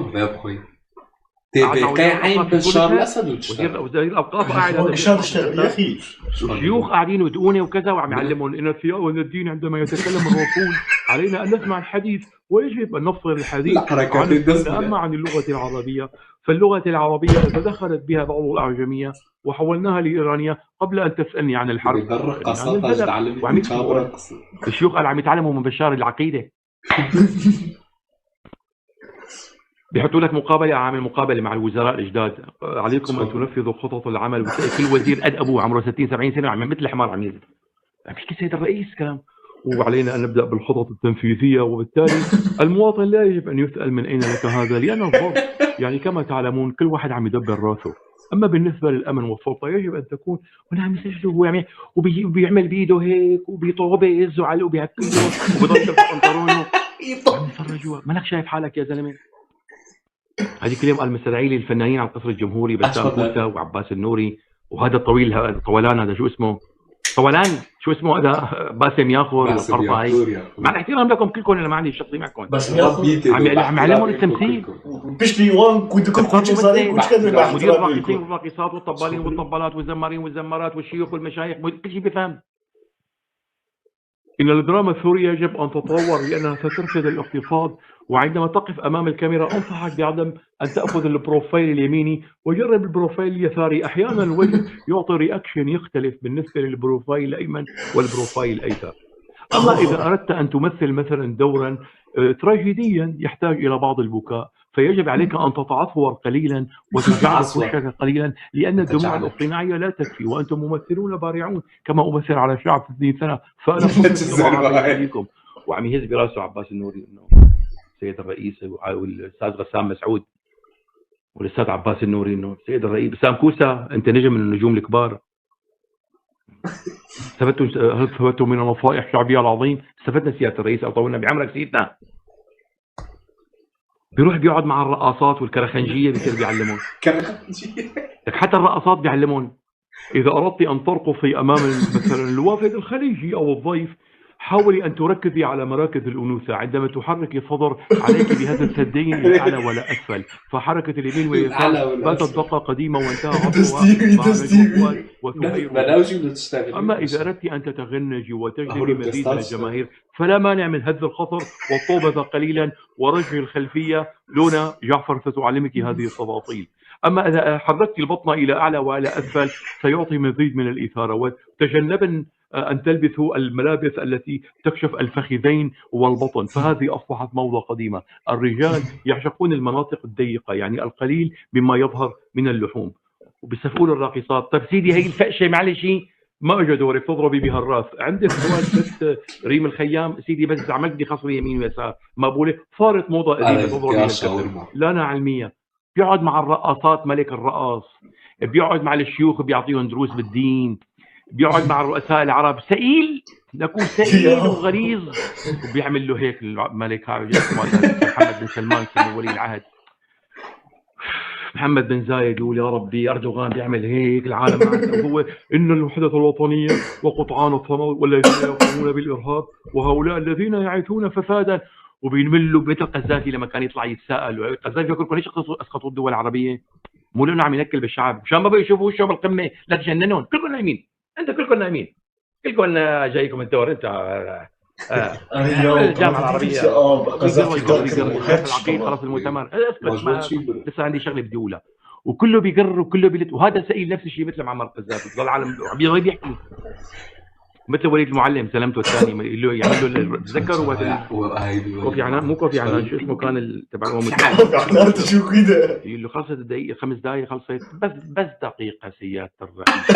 بخوي TPK عين بشار الاسد وتشتغل وزير الاوقاف قاعد هو إشارة اشتغل يا أخي. والشيوخ قاعدين يدعونه وكذا وعم يعلمهم ان وان الدين عندما يتكلم الرسول علينا ان نسمع الحديث ويجب ان نفصل الحديث عن السنه. اما عن اللغه العربيه فاللغه العربيه تدخلت بها بعض الاعجميه وحولناها لايرانيه قبل ان تسالني عن الحرب. بيدرق عن قصات الهدف. تعلم وعم يتشاور يكتبوا الشيوخ قال عم يتعلموا من بشار العقيده. بيحطوا لك مقابله، عامل مقابله مع الوزراء الجداد، عليكم ان تنفذوا خطط العمل، وتلاقي كل وزير قد ابوه عمره 60 70 سنه عم مثل الحمار عم يزن. عم يحكي سيد الرئيس كلام. وعلينا ان نبدا بالخطط التنفيذيه، وبالتالي المواطن لا يجب ان يسال من اين لك هذا، لان الظرف يعني كما تعلمون كل واحد عم يدبر راسه. اما بالنسبه للامن والسلطه يجب ان تكون هنا عم يسجلوا هو يعني وبيعمل بايده هيك وبيطوبز وعلى وبيعكله وبيضل بنطلونه عم يفرجوا. مالك شايف حالك يا زلمه؟ هذيك اليوم قال مستدعي لي الفنانين على القصر الجمهوري بسام كوسا وعباس النوري وهذا الطويل طولان، هذا شو اسمه؟ طولان شو اسمه هذا؟ باسم ياخر والقرطاي. مع الاحترام لكم كلكم، انا ما عندي شخصي معكم. بس ياخر عم يعلمون التمثيل. بيشتري وان كنت كل صاري كل كذا مع مدير احترامي الراقصين لكم. والراقصات والطبالين والطبالات والزمارين والزمارات والشيوخ والمشايخ كل شيء بفهم. إن الدراما السورية يجب أن تتطور لأنها سترشد الاقتصاد. وعندما تقف أمام الكاميرا أنصحك بعدم أن تأخذ البروفايل اليميني وجرب البروفايل اليساري. أحيانا الوجه يعطي رياكشن يختلف بالنسبة للبروفايل الأيمن والبروفايل الأيسر. أما إذا أردت أن تمثل مثلا دورا تراجيديا يحتاج إلى بعض البكاء فيجب عليك أن تتعثر قليلا وتجعل وشك قليلا، لأن الدموع الاصطناعية لا تكفي، وأنتم ممثلون بارعون كما أمثل على شعب 60 سنة فأنا فيكم. وعم يهز براسه عباس النوري إنه سيد الرئيس والأستاذ غسان مسعود والأستاذ عباس النوري إنه سيد الرئيس بسام كوسا أنت نجم من النجوم الكبار. هل ثبتوا من النصائح الشعبية العظيم؟ استفدنا سيادة الرئيس أو طولنا بعمرك سيدنا. بيروح بيقعد مع الرقاصات والكرخنجية بيصير بيعلمون. حتى الرقاصات بيعلمون إذا أردت أن ترقصي أمام مثلا الوافد الخليجي أو الضيف حاولي أن تركزي على مراكز الأنوثة. عندما تحركي الصدر عليك بهذا السدين لا أعلى ولا أسفل، فحركة اليمين واليسار باتت دقة قديمة وانتهى عصرها وثمير. أما إذا أردت أن تتغنجي وتجلبي مزيد من الجماهير فلا مانع من هز الخصر والطوبة قليلا ورجع الخلفية لون جعفر ستعلمك هذه التفاصيل. أما إذا حركت البطن إلى أعلى وإلى أسفل سيعطي مزيد من الإثارة. وتجنبا أن تلبسوا الملابس التي تكشف الفخذين والبطن، فهذه أصبحت موضة قديمة. الرجال يعشقون المناطق الضيقة يعني القليل مما يظهر من اللحوم. وبيسفقون الراقصات. طيب سيدي هي الفقشة معلش ما اجى دورك تضربي بها الراس. عندك سؤال بس ريم الخيام سيدي بس عملت لي خصري يمين ويسار مقبوله. صارت موضه قديمه تضربي الكتف. لا انا علميه. بيقعد مع الرقاصات ملك الرقاص، بيقعد مع الشيوخ بيعطيهم دروس بالدين، بيقعد مع الرؤساء العرب سئيل نكون سئيل وغليظ وبيعمل له هيك الملك محمد بن سلمان سمو ولي العهد. محمد بن زايد يقول يا ربي أردوغان بيعمل هيك العالم هو إن الوحدة الوطنية وقطعان الثمر والذين يقومون بالإرهاب وهؤلاء الذين يعيثون فسادا. وبينملوا بيت القذافي لما كان يطلع يتساءل القذافي يقول ليش اسقطوا الدول العربية؟ مو لانه عم ينكل بالشعب مشان ما بيشوفوا وشه بالقمه. لا تجننون كلكم نايمين. انت كلكم نايمين. كلكم جايكم الدور. انت الجامعه العربيه العقيد خلص المؤتمر لسه عندي شغله بدي اقولها. وكله بيقر وكله بيلت. وهذا سئيل نفس الشيء مثل معمر القذافي ضل العالم عم يحكي مثل وليد المعلم سلامته الثاني يعمل له تذكروا كوفي عنان مو كوفي عنان شو اسمه كان تبع شو كده يقول له خلصت الدقيقه 5 دقائق خلصت بس دقيقه سياده الرئيس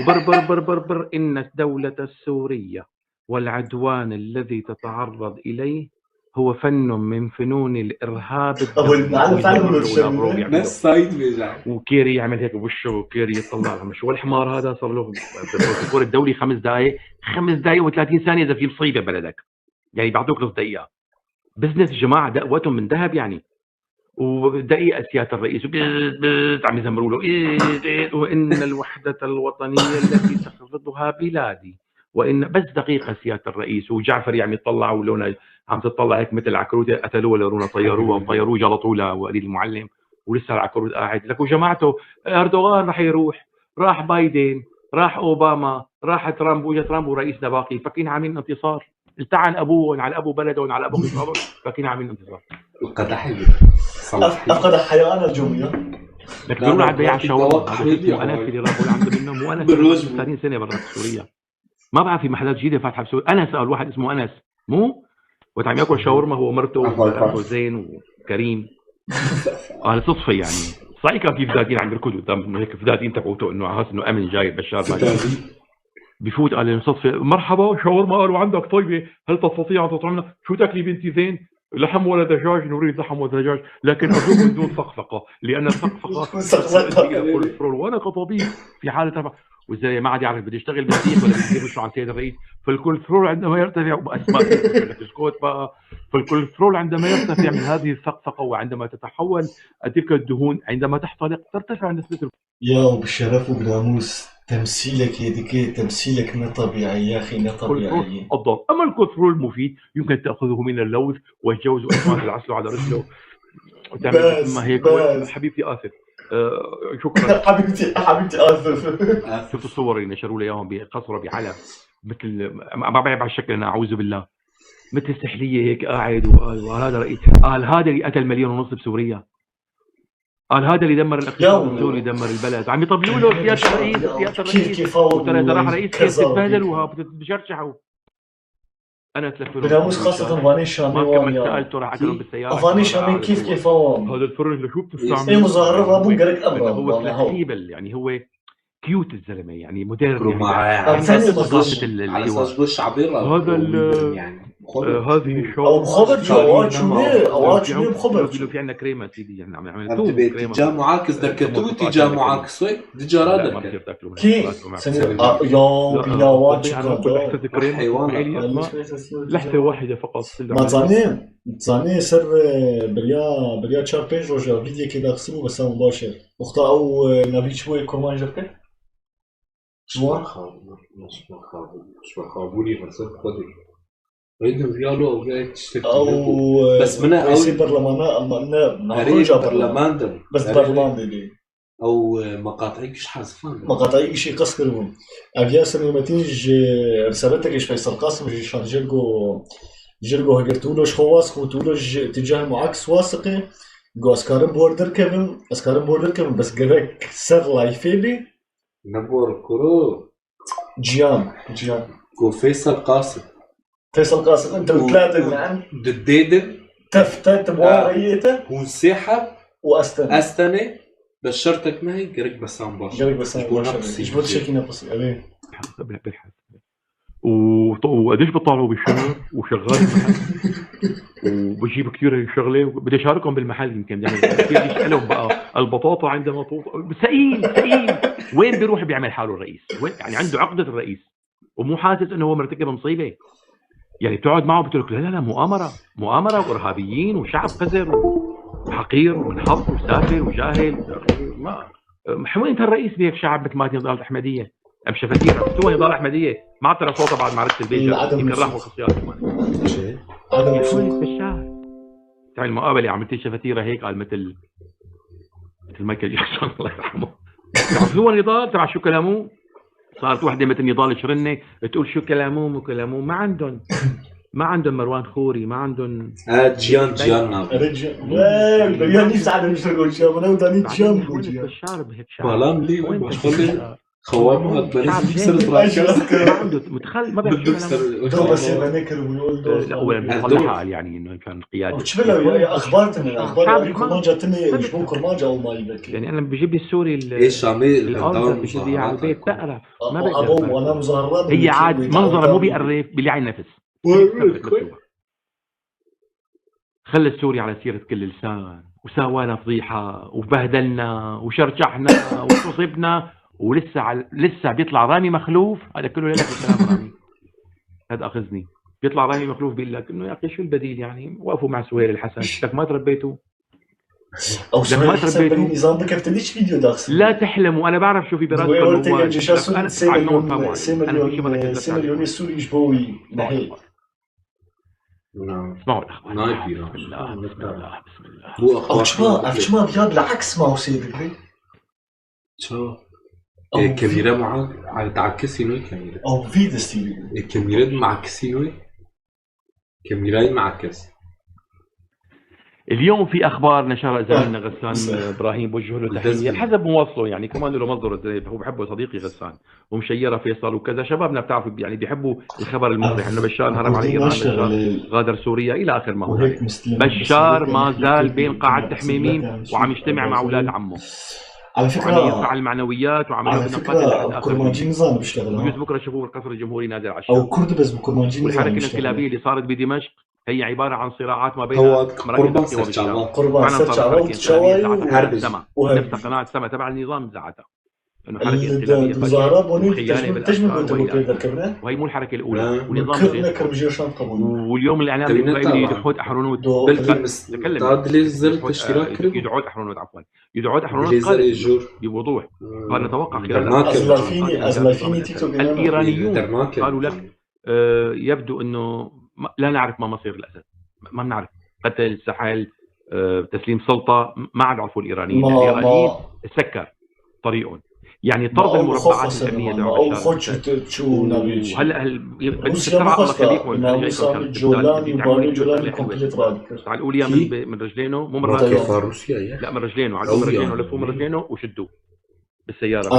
وبر بر بر بر ان الدوله السوريه والعدوان الذي تتعرض اليه هو فن من فنون الارهاب وكيري يعمل هيك بوشه وكيري يطلع مش هو الحمار هذا صار له البروتوكول الدولي 5 دقائق و30 ثانيه اذا في مصيبه بلدك يعني بيعطوك نص دقيقه. بزنس جماعه دقوتهم من ذهب يعني. ودقيقه سياده الرئيس عم يزمروا له وان الوحده الوطنيه التي تفرضها بلادي وان بس دقيقه سياده الرئيس وجعفر يعني طلع ولونه عم تطلع هيك مثل عكروته قتلوه لرونا طيروه وطيروه جلطوه لوليد المعلم ولسه العكروت قاعد لك وجماعته اردوغان رح يروح راح بايدن راح اوباما راح ترامب وجا ترامب ورئيسنا باقي فكين عاملين انتصار التعن ابوهم على ابو بلدهم على ابو قصابهم فكين عاملين انتصار القدحية أفقد حيانا الجميع. لك بيقولوا عند بياع الشاورما هذا انس اللي راح عنده منه مو انس بالروز 30 سنه برا سوريا ما بقى في محلات جديده فاتحه بسوريا انس قال واحد اسمه انس مو وعم ياكل شاورما هو مرته وزين وكريم قال صدفه يعني صحيح كان في فدادين عند الكل انه هيك فدادين تبعوته انه عاس انه امن جاي بشار بفوت قال لي صدفه مرحبا شاورما قالوا عندك طيبه هل تستطيع ان تطعمنا شو تاكلي بنتي زين لحم ولا دجاج نريد لحم ولا دجاج لكن ارجوك بدون فقفقه لان الفقفقه كوليسترول وانا كطبيب في حاله والزلمه ما عاد يعرف بده يشتغل بالسيف ولا بده يمشي على سيد الرئيس فالكوليسترول عندما يرتفع باسماء اسكوت بقى فالكوليسترول عندما يرتفع من هذه الفقفقه وعندما تتحول تلك الدهون عندما تحترق ترتفع نسبه يا بشرف وبناموس تمثيلك يدك تمثيلك ما طبيعي يا اخي ما طبيعي الضغط اما الكوليسترول المفيد يمكن تاخذه من اللوز والجوز واسماك العسل على رجله وتعمل ما هيك حبيبتي اسف شكرا حبيبتي اسف شفت الصور اللي نشروا لي اياهم بقصره بعلب مثل ما بعرف على الشكل انا اعوذ بالله مثل سحليه هيك قاعد وقال هذا رئيس قال هذا اللي قتل 1.5 مليون بسوريا قال هذا اللي دمر الاقتصاد السوري دمر البلد عم يطبلوا له سياده الرئيس كيف وترى راح رئيس كيف تتبهدلوا بشرشحوا انا تلفوا بناموس خاصة فاني شامي ما كملت سالته راح اكلهم بالسياره فاني شامي كيف هذا الفرن اللي شو بتستعمل ايه مظاهرة رابون قالك هو فلكسيبل يعني هو كيوت الزلمه يعني مودرن على اساس الشعبي هذا يعني هذه الشو او مخبط اوقات شو مخبط في عندنا كريمه سيدي يعني عم يعمل انت اتجاه معاكس دكتو اتجاه معاكس وين دجارة كيف يا بلاوات لحظه واحده فقط ما تظني سر بريا تشاربيج روجا فيديو كده اغسله بس مباشر اخطا او نبي شوي كرمان جبته شو خابولي مثلا قدر ريدهم ريالو او جاي تشتكي او بس من رئيس البرلمان نخرج برلمان ده بس برلمان دي او مقاطعي كش حذفان مقاطعي شيء قصكرهم ابيا سنه ما تيجي رسالتك ايش فيصل قاسم يجي شان جرجو هجرتولوش خواص خوتولوش اتجاه معاكس واثقه جو اسكارن بوردر كيفن بس قالك سر لايفيلي نبور كرو جيان جو فيصل قاسم انت الثلاثه معا دديدن تفتت بواريته ونسحب واستنى بس شرطك ما هي قريب بسام باشا جبت شكي نفسي عليه بالحث وقديش بيطلعوا بالشهر وشغال المحل وبجيب كثير شغله بدي اشاركهم بالمحل يمكن يعني كثير يسالهم بقى البطاطا عندما سئيل وين بيروح بيعمل حاله الرئيس وين يعني عنده عقده الرئيس ومو حاسس انه هو مرتكب مصيبه يعني بتقعد معه بتقول لك لا مؤامره وارهابيين وشعب قذر وحقير ومنحط وسافر وجاهل ما وين الرئيس بهيك شعب مثل ما نضال الاحمديه ام شفاتيره بتوه نضال الاحمديه ما عطى صوته بعد معركه البيجا يمكن راحوا الخصيات كمان هذا شوي بالشارع تعال المقابله عملت شفاتيره هيك قال مثل مايكل جاكسون الله يرحمه هو نضال تبع شو كلامه صارت وحده مثل نضال شرنه تقول شو كلامه مو كلامه ما عندهم مروان خوري ما عندهم جيان رجال نفس عدم يشتغل شاب انا وداني جام بالشارع بهيك كلام لي وش خلي خوامه هتبلش بيكسر متخيل ما بيحكي بس نكر ويقول لا اولا طلعها يعني انه كان قيادي وش بلا اخبار كرمان جاتني مش مو كرمان او ما يبكي يعني انا بجيب لي السوري ايش عامل بجيب لي على البيت بقرف ما بقدر وانا مظاهرات هي عاد منظره مو بيقرف بيلعن النفس خلى السوري على سيرة كل لسان وساوانا فضيحة وبهدلنا وشرجحنا وتصبنا ولسه بيطلع رامي مخلوف هذا كله لك الكلام رامي هذا أخذني بيطلع رامي مخلوف بيقول لك إنه يا أخي شو البديل يعني وقفوا مع سهير الحسن لك ما تربيتوا او سؤال حسب بالنظام ده كيف تديش فيديو داخل لا تحلم، وانا بعرف شو في براسكم. انا سيميليون السوري جبوي نهائي. اسمعوا الاخبار. نايف بسم الله بسم الله بسم الله. او شما بياض العكس ما هو سيدي شو كاميرا مع تعكسينو كاميرا او فيديو ستيري الكاميرا معكسينو كاميراين معكس. اليوم في اخبار نشرها زميلنا غسان ابراهيم، بوجه له تحيه حسب مواصله، يعني كمان له مصدر الزلمه، هو بحبه صديقي غسان ومشيره فيصل وكذا، شبابنا بتعرفوا يعني بيحبوا الخبر المفرح انه بشار هرب على ايران، بشار غادر سوريا الى اخر ما هو. بشار ما زال بين قاعة تحميمين وعم يجتمع مع اولاد عمه على فكره، وعم يرفع المعنويات وعم على فكره كرمانجي نظام بيشتغل ويجوز بكره شوفوا القصر الجمهوري نازل على الشارع او كرد، بس بكرمانجي نظام. والحركه الانقلابيه اللي صارت بدمشق هي عباره عن صراعات ما بين قربان سرچاوات شواي نفس قناة سما تبع النظام زعتها انه حركه انقلابيه المظاهرات تجمع بالكاميرا، وهي مو الحركه الاولى ونظام واليوم الاعلام الاسرائيلي يدعو احرونوت يدعو احرونوت عفوا يدعو احرونوت قال بوضوح قال نتوقع خلال الايرانيون قالوا لك يبدو انه لا نعرف ما مصير الاسد، ما بنعرف قتل سحل تسليم سلطه، ما عاد عرفوا الايرانيين. الايرانيين سكر طريقهم، يعني طرد المربعات الامنيه او خدش شو نبي هلا روسيا ما خليكم جولان كومبليت راديكال على الاولياء من رجلينه، مو من راسه، روسيا لا من رجلينه، على رجلينه لفوا من رجلينه وشدوه بالسياره.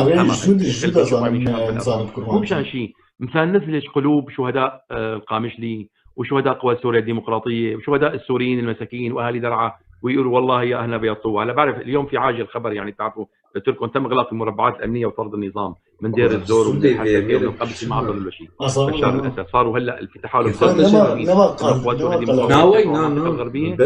مو مشان شيء، مثلا نزلت قلوب شهداء القامشلي وشهداء قوات سوريا الديمقراطيه وشهداء السوريين المساكين واهالي درعا، ويقولوا والله يا اهلنا بيطوا. انا بعرف اليوم في عاجل خبر، يعني بتعرفوا قلت لكم تم اغلاق المربعات الامنيه وطرد النظام من دير الزور ومن الحسن ومن قبل المعبر الوشي بشار الاسد. صاروا هلا التحالف الغربيه